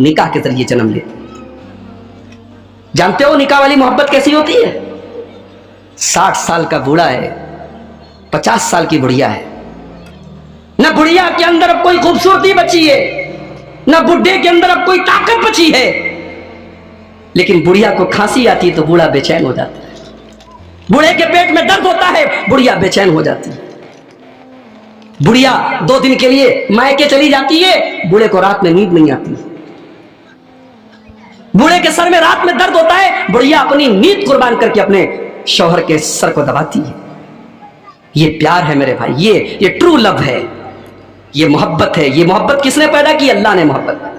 निकाह के जरिए जन्म लेती। जानते हो निकाह वाली मोहब्बत कैसी होती है? 60 साल का बूढ़ा है, 50 साल की बुढ़िया है, न बुढ़िया के अंदर अब कोई खूबसूरती बची है, न बुढ़े के अंदर अब कोई ताकत बची है, लेकिन बुढ़िया को खांसी आती है तो बूढ़ा बेचैन हो जाता है, बूढ़े के पेट में दर्द होता है, बुढ़िया बेचैन हो जाती है। बुढ़िया 2 दिन के लिए मायके चली जाती है, बूढ़े को रात में नींद नहीं आती, बूढ़े के सर में रात में दर्द होता है, बुढ़िया अपनी नींद कुर्बान करके अपने शौहर के सर को दबाती है। ये प्यार है मेरे भाई, ये ट्रू लव है, ये मोहब्बत है। ये मोहब्बत किसने पैदा की? अल्लाह ने मोहब्बत पैदा की।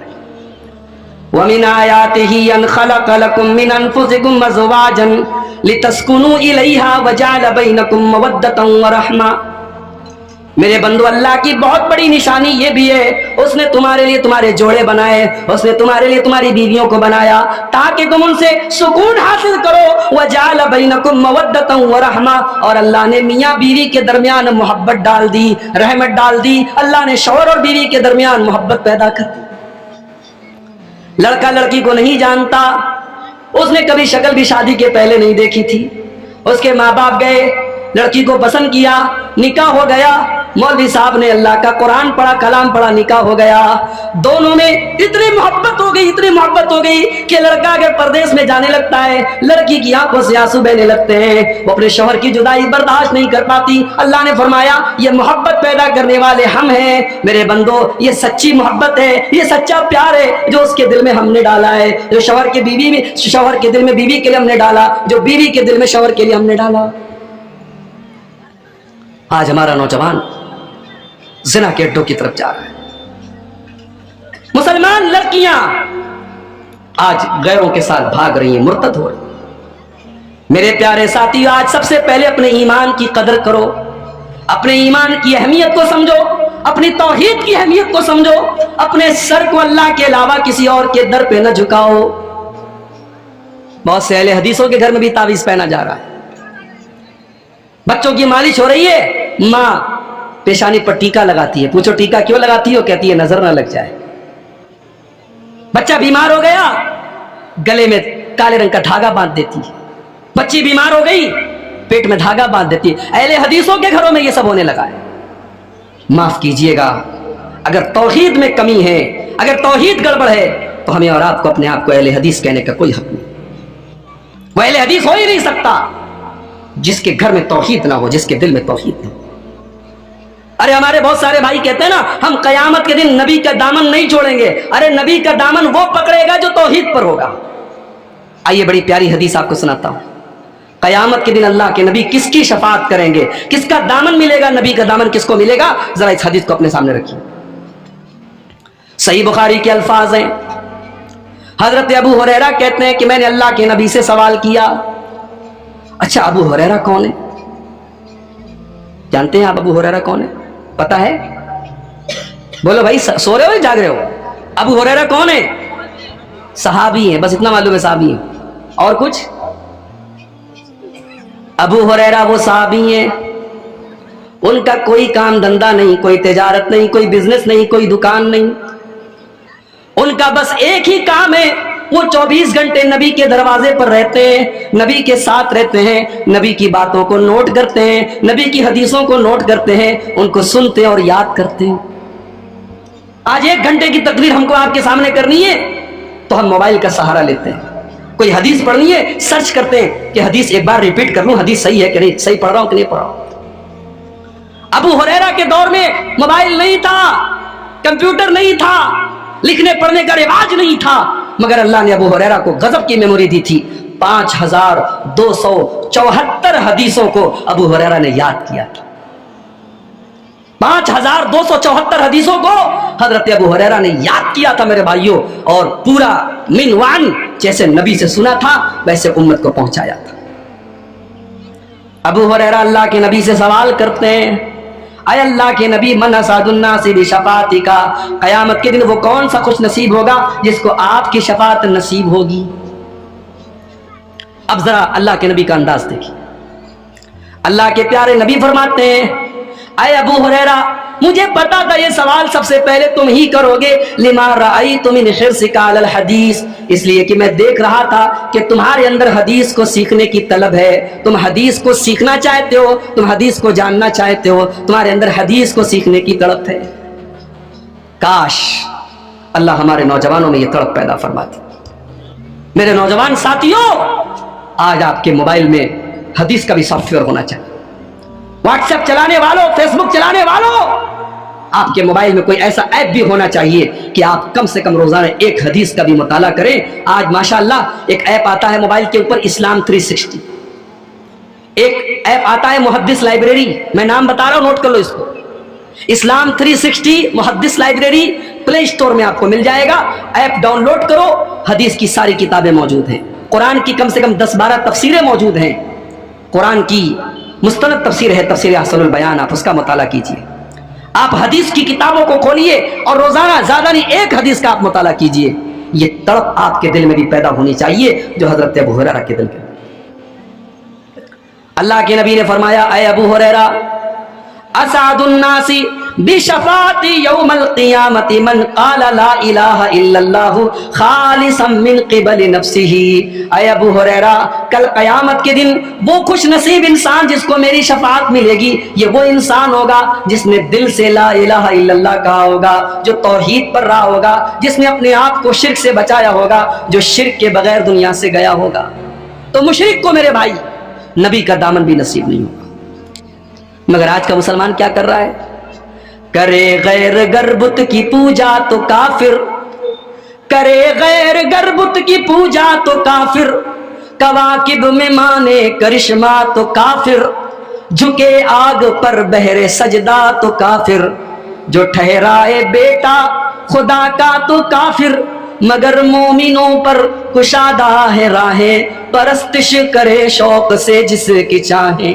वमिन आयातिही अन खलक़ लकुम मिन अनफुसिकुम अज़वाजन लितस्कुनू इलैहा वजअल बैनकुम मवद्दतन व रहमा। मेरे बंधु, अल्लाह की बहुत बड़ी निशानी ये भी है, उसने तुम्हारे लिए तुम्हारे जोड़े बनाए, उसने तुम्हारे लिए तुम्हारी बीवियों को बनाया ताकि तुम उनसे सुकून हासिल करो। वजअल बैनकुम मवद्दतन व रहमा, और अल्लाह ने मियाँ बीवी के दरमियान मोहब्बत डाल दी, रहमत डाल दी। अल्लाह ने शौहर और बीवी के दरमियान मोहब्बत पैदा कर दी। लड़का लड़की को नहीं जानता, उसने कभी शक्ल भी शादी के पहले नहीं देखी थी, उसके माँ बाप गए, लड़की को पसंद किया, निकाह हो गया, मौलवी साहब ने अल्लाह का कुरान पढ़ा, कलाम पढ़ा, निकाह हो गया। दोनों में इतनी मोहब्बत हो गई, इतनी मोहब्बत हो गई कि लड़का अगर परदेश में जाने लगता है, लड़की की आंखों से आंसू बहने लगते हैं, वो अपने शौहर की जुदाई बर्दाश्त नहीं कर पाती। अल्लाह ने फरमाया ये मोहब्बत पैदा करने वाले हम हैं। मेरे बंदो, ये सच्ची मोहब्बत है, ये सच्चा प्यार है जो उसके दिल में हमने डाला है, जो शौहर के दिल में बीवी के लिए हमने डाला, जो बीवी के दिल में शौहर के लिए हमने डाला। आज हमारा नौजवान ज़िना के अड्डों की तरफ जा रहा है। मुसलमान लड़कियां आज गैरों के साथ भाग रही हैं, मुर्तद हो रही। मेरे प्यारे साथियों, आज सबसे पहले अपने ईमान की कदर करो, अपने ईमान की अहमियत को समझो, अपनी तौहीद की अहमियत को समझो, अपने सर को अल्लाह के अलावा किसी और के दर पे न झुकाओ। बहुत से अहले हदीसों के घर में भी तावीज़ पहना जा रहा है, बच्चों की मालिश हो रही है, माँ पेशानी पर टीका लगाती है, पूछो टीका क्यों लगाती हो? कहती है नजर ना लग जाए। बच्चा बीमार हो गया, गले में काले रंग का धागा बांध देती है। बच्ची बीमार हो गई, पेट में धागा बांध देती है। अहले हदीसों के घरों में यह सब होने लगा है। माफ कीजिएगा, अगर तौहीद में कमी है, अगर तौहीद गड़बड़ है, तो हमें और आपको अपने आप को अहले हदीस कहने का कोई हक नहीं। वह अहले हदीस हो ही नहीं सकता जिसके घर में तौहीद ना हो, जिसके दिल में तौहीद ना हो। अरे हमारे बहुत सारे भाई कहते हैं ना, हम कयामत के दिन नबी का दामन नहीं छोड़ेंगे। अरे नबी का दामन वो पकड़ेगा जो तौहीद पर होगा। आइए बड़ी प्यारी हदीस आपको सुनाता हूं। कयामत के दिन अल्लाह के नबी किसकी शफाअत करेंगे, किसका दामन मिलेगा, नबी का दामन किसको मिलेगा? जरा इस हदीस को अपने सामने रखिए। सही बुखारी के अल्फाज हैं। हजरत अबू हुरैरा कहते हैं कि मैंने अल्लाह के नबी से सवाल किया। अच्छा, अबू हुरैरा कौन है? जानते हैं आप अबू हुरैरा कौन है? पता है? बोलो भाई, सो रहे हो या जाग रहे हो? अबू हुरैरा कौन है? सहाबी है, बस इतना मालूम है, सहाबी है। और कुछ? अबू हुरैरा वो सहाबी है, उनका कोई काम धंधा नहीं, कोई तिजारत नहीं, कोई बिजनेस नहीं, कोई दुकान नहीं, उनका बस एक ही काम है, वो 24 घंटे नबी के दरवाजे पर रहते हैं, नबी के साथ रहते हैं, नबी की बातों को नोट करते हैं, नबी की हदीसों को नोट करते हैं, उनको सुनते हैं और याद करते हैं। आज 1 घंटे की तकरीर हमको आपके सामने करनी है तो हम मोबाइल का सहारा लेते हैं। कोई हदीस पढ़नी है, सर्च करते हैं कि हदीस एक बार रिपीट कर लूं, हदीस सही है कि नहीं, सही पढ़ रहा हूं कि नहीं पढ़ रहा हूं। अबू हुरैरा के दौर में मोबाइल नहीं था, कंप्यूटर नहीं था, लिखने पढ़ने का रिवाज नहीं था, मगर अल्लाह ने अबू हुरैरा को गजब की मेमोरी दी थी। 5274 हदीसों को अबू हुरैरा ने याद किया था। 5274 हदीसों को हजरत अबू हुरैरा ने याद किया था मेरे भाइयों, और पूरा मिनवान जैसे नबी से सुना था वैसे उम्मत को पहुंचाया था। अबू हुरैरा अल्लाह के नबी से सवाल करते हैं, आय अल्लाह के नबी, मन असादुन्नासी बिशफातिका, कयामत के दिन वो कौन सा खुश नसीब होगा जिसको आपकी शफात नसीब होगी। अब जरा अल्लाह के नबी का अंदाज देखिए। अल्लाह के प्यारे नबी फरमाते हैं, आय अबू हुरैरा, مجھے پتا تھا یہ سوال سب سے پہلے تم ہی کرو گے. لما رأیت من حرصک علی الحدیث، اس لیے کہ میں دیکھ رہا تھا کہ تمہارے اندر حدیث کو سیکھنے کی طلب ہے. تم حدیث کو سیکھنا چاہتے ہو، تم حدیث کو جاننا چاہتے ہو، تمہارے اندر حدیث کو سیکھنے کی تڑپ ہے. کاش اللہ ہمارے نوجوانوں میں یہ تڑپ پیدا فرماتی. میرے نوجوان ساتھیوں، آج آپ کے موبائل میں حدیث کا بھی سافٹ ویئر ہونا چاہیے. واٹس ایپ چلانے والوں، فیس بک چلانے والوں، آپ کے موبائل میں کوئی ایسا ایپ بھی ہونا چاہیے کہ آپ کم سے کم روزانہ ایک حدیث کا بھی مطالعہ کریں. آج ماشاءاللہ ایک ایپ آتا ہے موبائل کے اوپر، اسلام 360. ایک ایپ آتا ہے محدث لائبریری، میں نام بتا رہا ہوں، نوٹ کر لو اس کو. اسلام 360 محدث لائبریری پلے اسٹور میں آپ کو مل جائے گا. ایپ ڈاؤن لوڈ کرو، حدیث کی ساری کتابیں موجود ہیں. قرآن کی کم سے کم 10-12 تفسیریں موجود ہیں. قرآن کی مستند تفسیر ہے تفسیر احسن البیان، آپ اس کا مطالعہ کیجئے. آپ حدیث کی کتابوں کو کھولیے اور روزانہ زیادہ نہیں ایک حدیث کا آپ مطالعہ کیجئے. یہ تڑپ آپ کے دل میں بھی پیدا ہونی چاہیے جو حضرت ابو ہریرہ کے دل میں. اللہ کے نبی نے فرمایا، اے ابو ہریرہ، اسعد الناس بشفاعت یوم القیامت من قال لا الہ الا اللہ خالصا من قبل نفسہ. اے ابو ہریرہ، کل قیامت کے دن وہ خوش نصیب انسان جس کو میری شفاعت ملے گی، یہ وہ انسان ہوگا جس نے دل سے لا الہ الا اللہ کہا ہوگا، جو توحید پر رہا ہوگا، جس نے اپنے آپ کو شرک سے بچایا ہوگا، جو شرک کے بغیر دنیا سے گیا ہوگا. تو مشرک کو میرے بھائی نبی کا دامن بھی نصیب نہیں ہوگا. مگر آج کا مسلمان کیا کر رہا ہے؟ کرے غیر گربت کی پوجا تو کافر، کرے غیر گربت کی پوجا تو کافر، کواکب میں مانے کرشمہ تو کافر، جھکے آگ پر بہرے سجدہ تو کافر، جو ٹھہرائے بیٹا خدا کا تو کافر، مگر مومنوں پر کشادہ ہے راہیں، پرستش کرے شوق سے جس کی چاہے.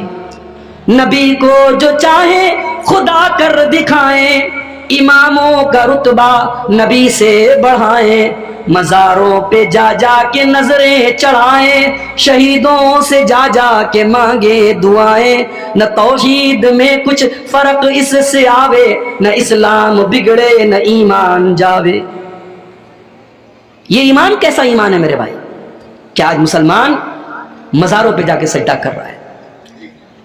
نبی کو جو چاہے خدا کر دکھائیں، اماموں کا رتبہ نبی سے بڑھائیں، مزاروں پہ جا جا کے نظریں چڑھائیں، شہیدوں سے جا جا کے مانگے دعائیں. نہ توحید میں کچھ فرق اس سے آوے، نہ اسلام بگڑے نہ ایمان جاوے. یہ ایمان کیسا ایمان ہے میرے بھائی؟ کیا آج مسلمان مزاروں پہ جا کے سجدہ کر رہا ہے؟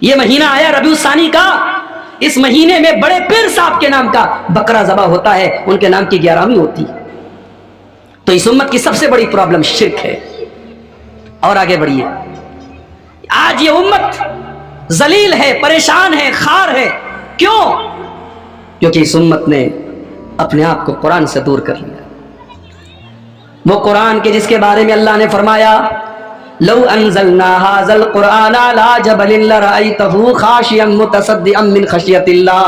یہ مہینہ آیا ربیع الثانی کا، اس مہینے میں بڑے پیر صاحب کے نام کا بکرا ذبح ہوتا ہے، ان کے نام کی 11ویں ہوتی. تو اس امت کی سب سے بڑی پرابلم شرک ہے. اور آگے بڑھیے، آج یہ امت ذلیل ہے، پریشان ہے، خار ہے. کیوں؟ کیونکہ اس امت نے اپنے آپ کو قرآن سے دور کر لیا. وہ قرآن کے جس کے بارے میں اللہ نے فرمایا، لو انزلنا هذا القرآن على جبل لرأيته خاشعا متصدعا من خشية اللہ.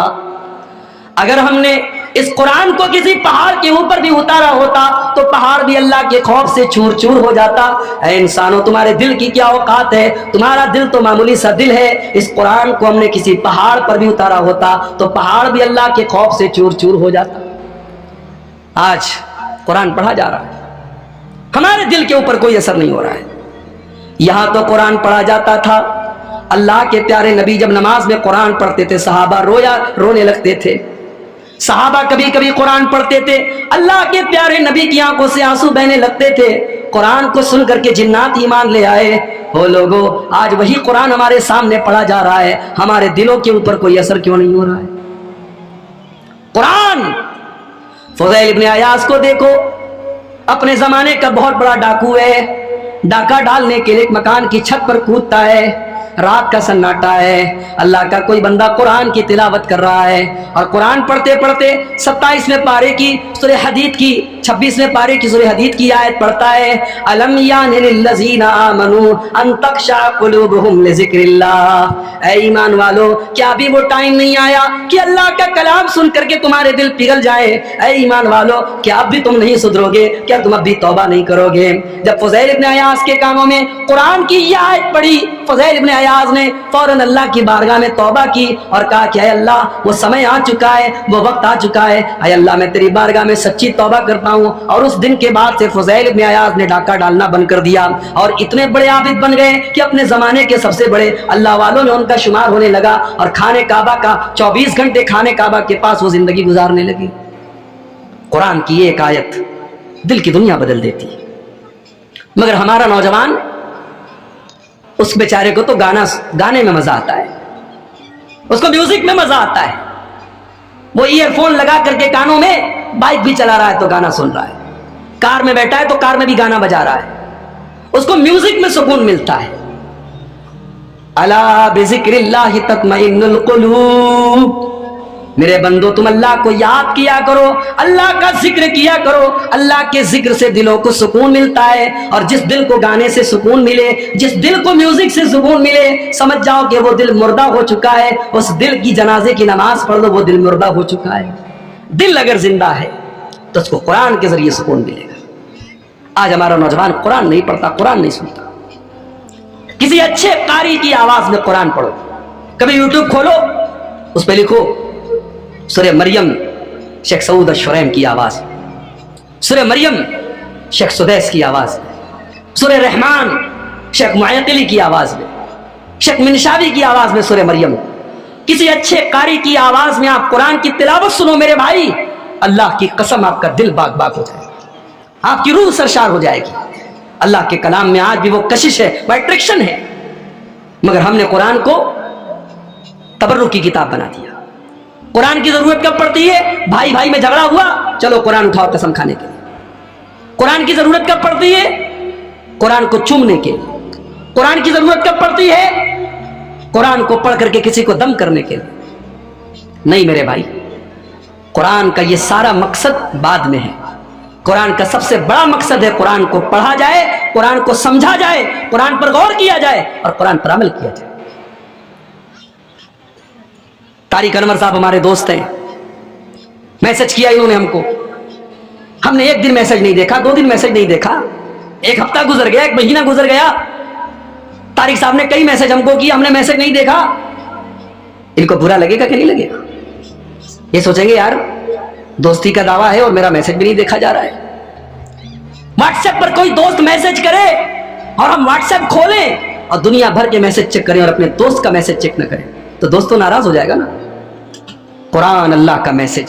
اگر ہم نے اس قرآن کو کسی پہاڑ کے اوپر بھی اتارا ہوتا تو پہاڑ بھی اللہ کے خوف سے چور چور ہو جاتا. اے انسانوں، تمہارے دل کی کیا اوقات ہے؟ تمہارا دل تو معمولی سا دل ہے. اس قرآن کو ہم نے کسی پہاڑ پر بھی اتارا ہوتا تو پہاڑ بھی اللہ کے خوف سے چور چور ہو جاتا. آج قرآن پڑھا جا رہا ہے، ہمارے دل کے اوپر کوئی اثر نہیں ہو رہا ہے. یہاں تو قرآن پڑھا جاتا تھا، اللہ کے پیارے نبی جب نماز میں قرآن پڑھتے تھے صحابہ رونے لگتے تھے. صحابہ کبھی کبھی قرآن پڑھتے تھے، اللہ کے پیارے نبی کی آنکھوں سے آنسو بہنے لگتے تھے. قرآن کو سن کر کے جنات ایمان لے آئے. ہو لوگوں، آج وہی قرآن ہمارے سامنے پڑھا جا رہا ہے، ہمارے دلوں کے اوپر کوئی اثر کیوں نہیں ہو رہا ہے؟ قرآن. فضیل ابن عیاض کو دیکھو، اپنے زمانے کا بہت بڑا ڈاکو ہے. ڈاکہ ڈالنے کے لیے ایک مکان کی چھت پر کودتا ہے، رات کا سناٹا ہے، اللہ کا کوئی بندہ قرآن کی تلاوت کر رہا ہے اور قرآن پڑھتے پڑھتے 27ویں پارے کی سورہ حدید کی 26ویں پارے کی سورہ حدید کی آیت پڑھتا ہے، الم یان للذین آمنوا ان تخشع قلوبہم لذکر اللہ. اے ایمان والو، کیا ابھی وہ ٹائم نہیں آیا کہ اللہ کا کلام سن کر کے تمہارے دل پگھل جائے؟ اے ایمان والو، کیا اب بھی تم نہیں سدھرو گے؟ کیا تم اب بھی توبہ نہیں کرو گے؟ جب فضیل ابن عیاض کے کانوں میں قرآن کی یہ آیت پڑھی، فضیل ابن अयाज ने फौरन अल्लाह की बारगाह में तौबा की और कहा कि अय अल्लाह, वो समय आ चुका है, वो वक्त आ चुका है, अय अल्लाह मैं तेरी बारगाह में सच्ची तौबा करता हूँ। और उस दिन के बाद से फुज़ैल इब्न अयाज ने डाका डालना बंद कर दिया और इतने बड़े आबिद बन गए कि अपने जमाने के सबसे बड़े अल्लाह वालों में उनका शुमार होने लगा और खाने काबा का 24 घंटे खाने काबा के पास वो जिंदगी गुजारने लगी। कुरान की एक आयत दिल की दुनिया बदल देती है। मगर हमारा नौजवान, उस बेचारे को तो गाने में मजा आता है, उसको म्यूजिक में मजा आता है। वो ईयरफोन लगा करके कानों में बाइक भी चला रहा है तो गाना सुन रहा है, कार में बैठा है तो कार में भी गाना बजा रहा है, उसको म्यूजिक में सुकून मिलता है। अला बिज़िक्रिल्लाहि तत्मइन्नुल कुलूब, मेरे बंदो तुम अल्लाह को याद किया करो, अल्लाह का जिक्र किया करो, अल्लाह के जिक्र से दिलों को सुकून मिलता है। और जिस दिल को गाने से सुकून मिले, जिस दिल को म्यूजिक से सुकून मिले, समझ जाओ कि वो दिल मुर्दा हो चुका है। उस दिल की जनाजे की नमाज पढ़ लो, वो दिल मुर्दा हो चुका है। दिल अगर जिंदा है तो उसको कुरान के जरिए सुकून मिलेगा। आज हमारा नौजवान कुरान नहीं पढ़ता, कुरान नहीं सुनता। किसी अच्छे कारी की आवाज में कुरान पढ़ो। कभी यूट्यूब खोलो, उस पर लिखो सूरह मरियम शेख सऊद अश-शुरैम की आवाज, सूरह मरियम शेख सुदैस की आवाज, सूरह रहमान शेख मुअत्तली की आवाज में, शेख मिनशावी की आवाज में सूरह मरियम। किसी अच्छे कारी की आवाज में आप कुरान की तिलावत सुनो मेरे भाई, अल्लाह की कसम आपका दिल बाग बाग हो जाएगा, आपकी रूह सरशार हो जाएगी। अल्लाह के कलाम में आज भी वो कशिश है, वो अट्रैक्शन है, मगर हमने कुरान को तबर्रुक की किताब बना दिया। कुरान की जरूरत कब पड़ती है? भाई भाई में झगड़ा हुआ, चलो कुरान उठाओ कसम खाने के लिए। कुरान की जरूरत कब पड़ती है? कुरान को चूमने के लिए। कुरान की जरूरत कब पड़ती है? कुरान को पढ़ करके किसी को दम करने के लिए नहीं मेरे भाई। कुरान का ये सारा मकसद बाद में है। कुरान का सबसे बड़ा मकसद है कुरान को पढ़ा जाए, कुरान को समझा जाए, कुरान पर गौर किया जाए और कुरान पर अमल किया जाए। तारिक अनवर साहब हमारे दोस्त हैं, मैसेज किया इन्होंने हमको, हमने एक दिन मैसेज नहीं देखा, 2 दिन मैसेज नहीं देखा, 1 हफ्ता गुजर गया, 1 महीना गुजर गया। तारिक साहब ने कई मैसेज हमको किया, हमने मैसेज नहीं देखा। इनको बुरा लगेगा कि नहीं लगेगा? ये सोचेंगे यार दोस्ती का दावा है और मेरा मैसेज भी नहीं देखा जा रहा है। व्हाट्सएप पर कोई दोस्त मैसेज करे और हम व्हाट्सएप खोलें और दुनिया भर के मैसेज चेक करें और अपने दोस्त का मैसेज चेक न करें तो दोस्तों नाराज हो जाएगा ना। कुरान अल्लाह का मैसेज